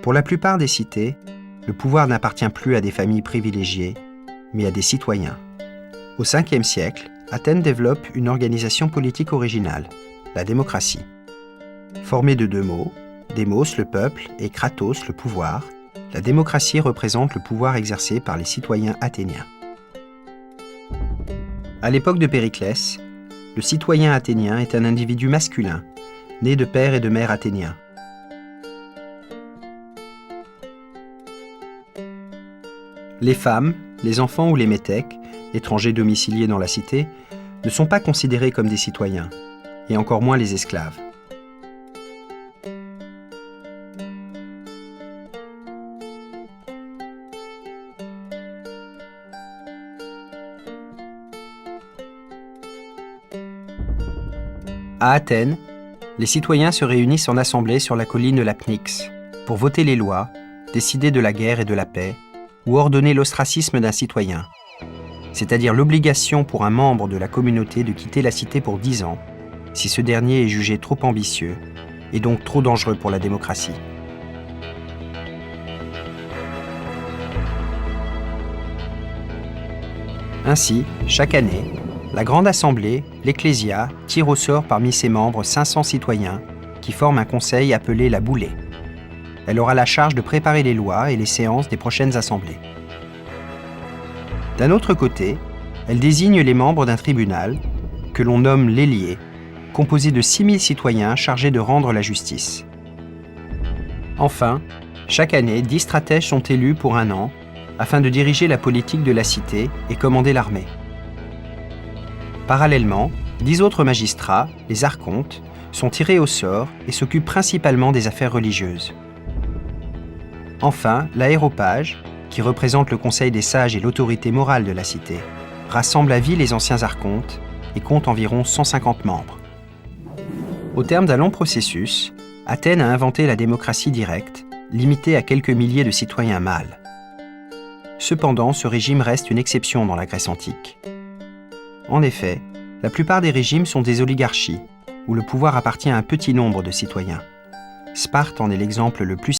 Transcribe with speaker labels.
Speaker 1: Pour la plupart des cités, le pouvoir n'appartient plus à des familles privilégiées, mais à des citoyens. Au 5e siècle, Athènes développe une organisation politique originale, la démocratie. Formée de deux mots, démos le peuple et kratos le pouvoir, la démocratie représente le pouvoir exercé par les citoyens athéniens. À l'époque de Périclès, le citoyen athénien est un individu masculin, né de père et de mère athéniens. Les femmes, les enfants ou les métèques, étrangers domiciliés dans la cité, ne sont pas considérés comme des citoyens, et encore moins les esclaves. À Athènes, les citoyens se réunissent en assemblée sur la colline de la Pnyx pour voter les lois, décider de la guerre et de la paix, ou ordonner l'ostracisme d'un citoyen, c'est-à-dire l'obligation pour un membre de la communauté de quitter la cité pour 10 ans, si ce dernier est jugé trop ambitieux et donc trop dangereux pour la démocratie. Ainsi, chaque année, la Grande Assemblée, l'Ecclésia, tire au sort parmi ses membres 500 citoyens qui forment un conseil appelé la Boulée. Elle aura la charge de préparer les lois et les séances des prochaines assemblées. D'un autre côté, elle désigne les membres d'un tribunal, que l'on nomme l'élié, composé de 6000 citoyens chargés de rendre la justice. Enfin, chaque année, 10 stratèges sont élus pour 1 an, afin de diriger la politique de la cité et commander l'armée. Parallèlement, 10 autres magistrats, les archontes, sont tirés au sort et s'occupent principalement des affaires religieuses. Enfin, l'aéropage, qui représente le conseil des sages et l'autorité morale de la cité, rassemble à vie les anciens archontes et compte environ 150 membres. Au terme d'un long processus, Athènes a inventé la démocratie directe, limitée à quelques milliers de citoyens mâles. Cependant, ce régime reste une exception dans la Grèce antique. En effet, la plupart des régimes sont des oligarchies, où le pouvoir appartient à un petit nombre de citoyens. Sparte en est l'exemple le plus